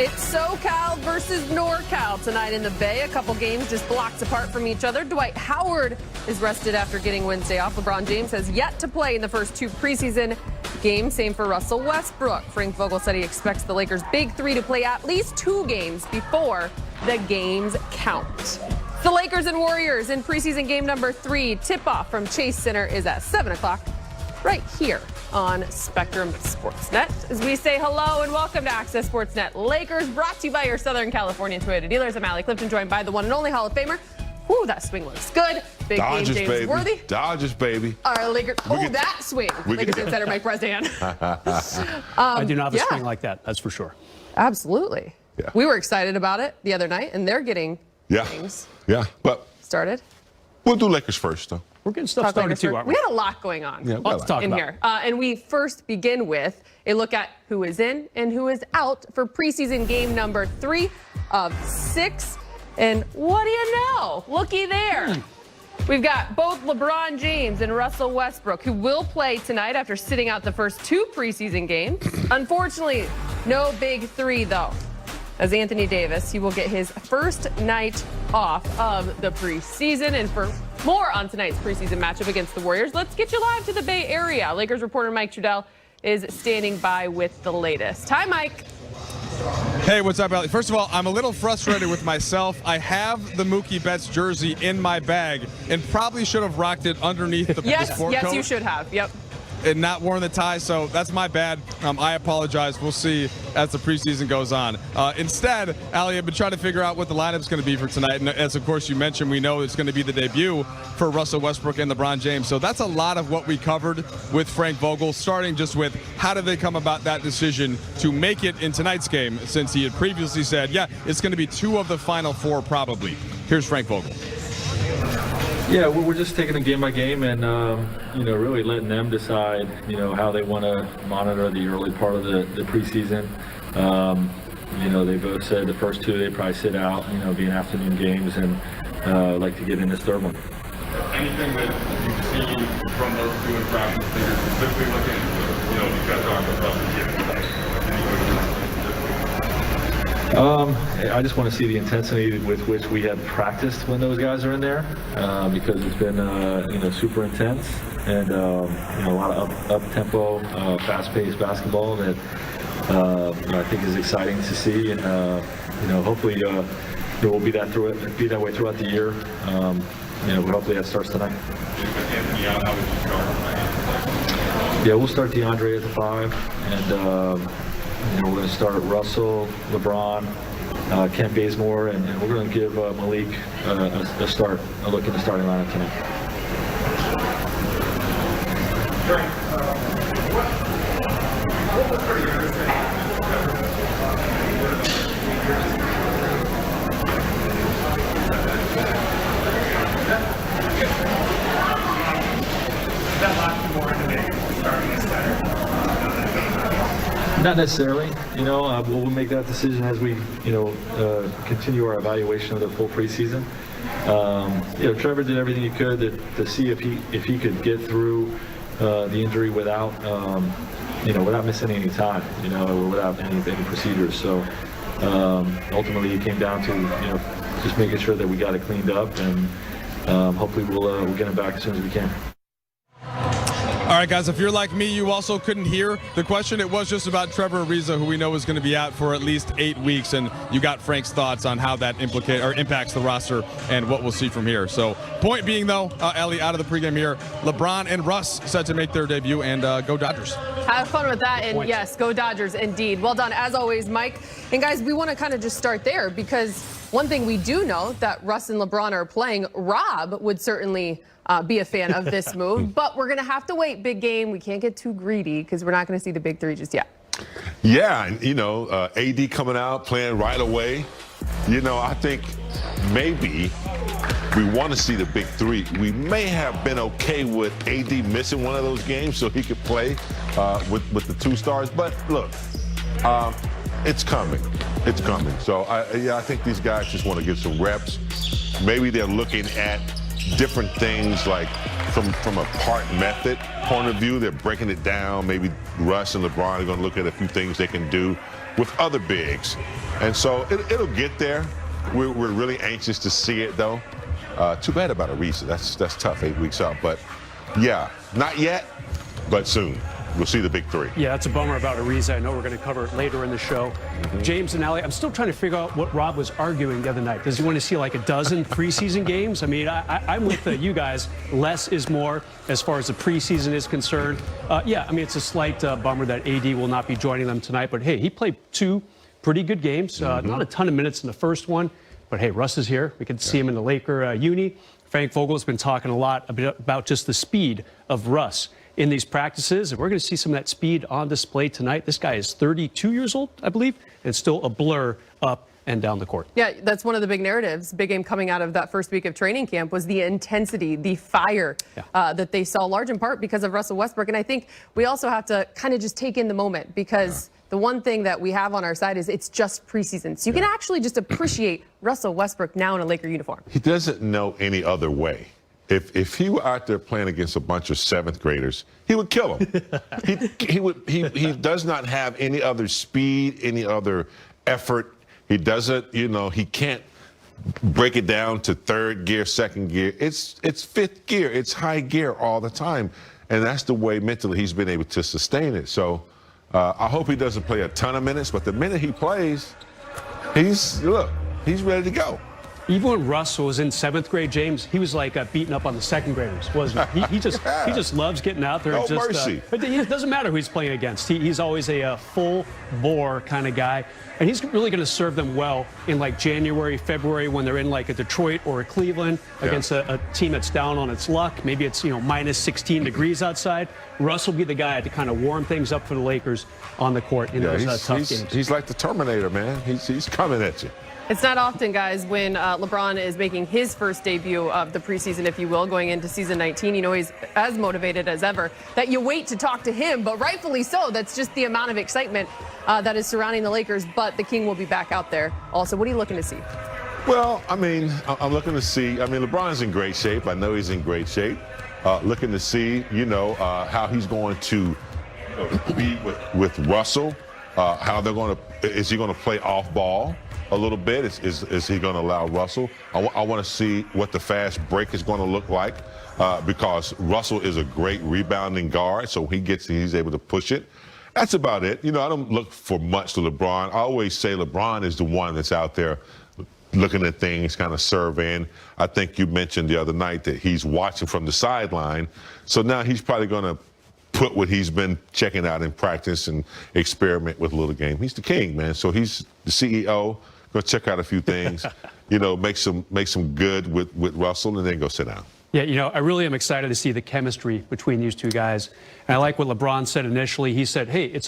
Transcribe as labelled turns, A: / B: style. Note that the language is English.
A: It's SoCal versus NorCal tonight in the Bay. A couple games just blocks apart from each other. Dwight Howard is rested after getting Wednesday off. LeBron James has yet to play in the first two preseason games. Same for Russell Westbrook. Frank Vogel said he expects the Lakers' big three to play at least 2 games before the games count. The Lakers and Warriors in preseason game number 3. Tip-off from Chase Center is at 7 o'clock right here on Spectrum Sportsnet. As we say hello and welcome to Access Sportsnet Lakers, brought to you by your Southern California Toyota dealers. I'm Allie Clifton, joined by the one and only Hall of Famer. Ooh, that swing looks good. Big
B: Dodgers,
A: game, James
B: baby.
A: Worthy.
B: Dodgers, baby.
A: Our Lakers. Oh, that swing. Lakers insider Mike Bresdan.
C: I do not have a swing like that. That's for sure.
A: Absolutely.
B: Yeah.
A: We were excited about it the other night, and they're getting things
B: but
A: started.
B: we'll do Lakers first, though.
C: We're getting stuff started too, aren't we?
A: We had a lot going on
C: Lots to talk
A: in
C: about.
A: here. And we first begin with a look at who is in and who is out for preseason game number 3 of 6. And what do you know? Looky there. We've got both LeBron James and Russell Westbrook, who will play tonight after sitting out the first 2 preseason games. Unfortunately, no big 3, though. As Anthony Davis, he will get his first night off of the preseason. And for more on tonight's preseason matchup against the Warriors, let's get you live to the Bay Area. Lakers reporter Mike Trudell is standing by with the latest. Hi, Mike.
D: Hey, what's up, Allie? First of all, I'm a little frustrated with myself. I have the Mookie Betts jersey in my bag and probably should have rocked it underneath the sport coat.
A: Yes, you should have. Yep.
D: And not worn the tie, so that's my bad. I apologize. We'll see as the preseason goes on. Instead, Allie, I've been trying to figure out what the lineup's going to be for tonight. And as, of course, you mentioned, we know it's going to be the debut for Russell Westbrook and LeBron James. So that's a lot of what we covered with Frank Vogel, starting just with how did they come about that decision to make it in tonight's game, since he had previously said, yeah, it's going to be 2 of the final 4 probably. Here's Frank Vogel.
E: Yeah, we're just taking it game by game and, really letting them decide, how they want to monitor the early part of the preseason. They both said the first 2 they probably sit out, being afternoon games, and like to get in this third one.
F: Anything that you see from those 2 in practice that you're specifically looking at, these guys aren't the toughest here.
E: I just want to see the intensity with which we have practiced when those guys are in there, because it's been super intense and a lot of up-tempo, fast-paced basketball that I think is exciting to see, and hopefully we'll be that way throughout the year. But hopefully that starts tonight. Yeah, we'll start DeAndre at the 5, and we're going to start Russell, LeBron, Kent Bazemore, and we're going to give Malik a look at the starting lineup tonight. Not necessarily. We'll make that decision as we, continue our evaluation of the full preseason. Trevor did everything he could to see if he could get through the injury without missing any time, or without any procedures. So ultimately, it came down to just making sure that we got it cleaned up, and hopefully we'll get him back as soon as we can.
D: All right, guys, if you're like me, you also couldn't hear the question. It was just about Trevor Ariza, who we know is going to be out for at least 8 weeks, and you got Frank's thoughts on how that impacts the roster and what we'll see from here. So, point being, though, Ellie, out of the pregame here, LeBron and Russ set to make their debut, and go Dodgers.
A: Have fun with that, and yes, go Dodgers indeed. Well done, as always, Mike. And guys, we want to kind of just start there, because one thing we do know that Russ and LeBron are playing. Rob would certainly be a fan of this move, but we're going to have to wait. Big game. We can't get too greedy because we're not going to see the big 3 just yet.
B: Yeah, and, AD coming out, playing right away. I think maybe we want to see the big 3. We may have been okay with AD missing one of those games so he could play with the 2 stars. But look, it's coming. It's coming. So, I think these guys just want to get some reps. Maybe they're looking at different things like from a part method point of view. They're breaking it down. Maybe Russ and LeBron are going to look at a few things they can do with other bigs. And so it'll get there. We're really anxious to see it, though. Too bad about Ariza. That's tough, 8 weeks out. But, yeah, not yet, but soon. We'll see the big three.
C: Yeah, that's a bummer about Ariza. I know we're going to cover it later in the show. James and Allie, I'm still trying to figure out what Rob was arguing the other night. Does he want to see like a dozen preseason games? I mean, I'm with you guys. Less is more as far as the preseason is concerned. Yeah, I mean, it's a slight bummer that AD will not be joining them tonight. But, hey, he played 2 pretty good games. Not a ton of minutes in the first one. But, hey, Russ is here. We can see him in the Laker uni. Frank Vogel's been talking a lot about just the speed of Russ in these practices, and we're going to see some of that speed on display tonight. This guy is 32 years old, I believe, and still a blur up and down the court.
A: Yeah, that's one of the big narratives. Big game coming out of that first week of training camp was the intensity, the fire that they saw, large in part because of Russell Westbrook. And I think we also have to kind of just take in the moment, because the one thing that we have on our side is it's just preseason. So you can actually just appreciate Russell Westbrook now in a Laker uniform.
B: He doesn't know any other way. If he were out there playing against a bunch of 7th graders, he would kill them. He does not have any other speed, any other effort. He doesn't, he can't break it down to 3rd gear, 2nd gear. It's 5th gear. It's high gear all the time. And that's the way mentally he's been able to sustain it. So I hope he doesn't play a ton of minutes, but the minute he plays, he's ready to go.
C: Even when Russ was in 7th grade, James, he was like beating up on the 2nd graders, wasn't he? He just loves getting out there.
B: No
C: and just,
B: mercy.
C: But it doesn't matter who he's playing against. He's always a full bore kind of guy. And he's really going to serve them well in like January, February, when they're in like a Detroit or a Cleveland against a team that's down on its luck. Maybe it's, minus 16 degrees outside. Russ will be the guy to kind of warm things up for the Lakers on the court in those tough games.
B: He's like the Terminator, man. He's coming at you.
A: It's not often, guys, when LeBron is making his first debut of the preseason, if you will, going into season 19. He's as motivated as ever, that you wait to talk to him, but rightfully so. That's just the amount of excitement that is surrounding the Lakers, but the King will be back out there. Also, what are you looking to see?
B: Well, I mean, I'm looking to see, LeBron's in great shape. I know he's in great shape. Looking to see, how he's going to be with Russell, how they're going to, is he going to play off ball a little bit? Is he going to allow Russell? I want to see what the fast break is going to look like, because Russell is a great rebounding guard, so he's able to push it. That's about it. I don't look for much to LeBron. I always say LeBron is the one that's out there looking at things, kind of surveying. I think you mentioned the other night that he's watching from the sideline, so now he's probably going to put what he's been checking out in practice and experiment with a little game. He's the king, man. So he's the CEO. Go check out a few things, make some good with Russell, and then go sit down.
C: Yeah, I really am excited to see the chemistry between these two guys. And I like what LeBron said initially. He said, hey, it's